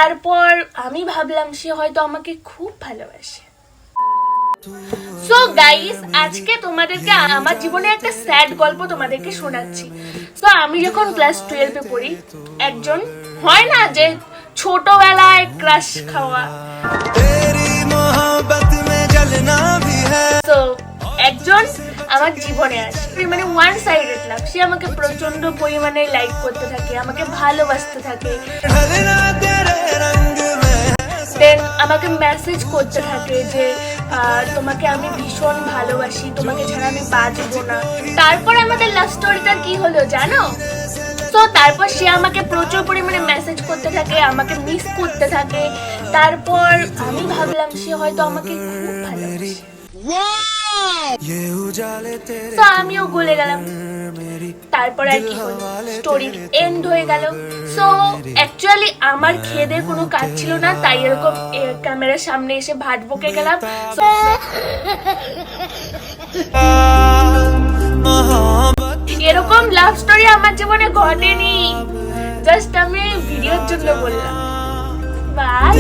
তারপর আমি ভাবলাম সে হয়তো আমাকে খুব ভালোবাসে। সো গাইস, আজকে তোমাদেরকে আমার জীবনে একটা স্যাড গল্প তোমাদেরকে শোনাচ্ছি। সো আমি যখন ক্লাস 12-এ পড়ি, একজন হয় না যে ছোটবেলায় ক্রাশ খাওয়া, তো একজন আমার জীবনে আসে, মানে ওয়ান সাইডেড লাভ। সে আমাকে প্রচন্ড পরিমাণে লাইক করতে থাকে, আমাকে ভালোবাসতে থাকে, দেন আমাকে মেসেজ করতে থাকে যে তোমাকে আমি ভীষণ ভালোবাসি, তোমাকে ছাড়া আমি বাঁচবো না। তারপর আমাদের লাভ স্টোরিটা কি হলো জানো? তো তারপর সে আমাকে প্রচুর পরিমাণে মেসেজ করতে থাকে, আমাকে মিস করতে থাকে। তারপর আমি ভাবলাম সে হয়তো আমাকে খুব ভালোবাসে, তো আমিও গলে গেলাম। তারপর আর কি হলো, স্টোরি এন্ড হয়ে গেল। সো অ্যাকচুয়ালি আমার খেদের কোনো কাজ ছিল না, তাই এরকম ক্যামেরার সামনে এসে ভাট বকে গেলাম। এরকম লাভ স্টোরি আমার জীবনে ঘটেনি, জাস্ট আমি ভিডিওর জন্য বললাম। বাই।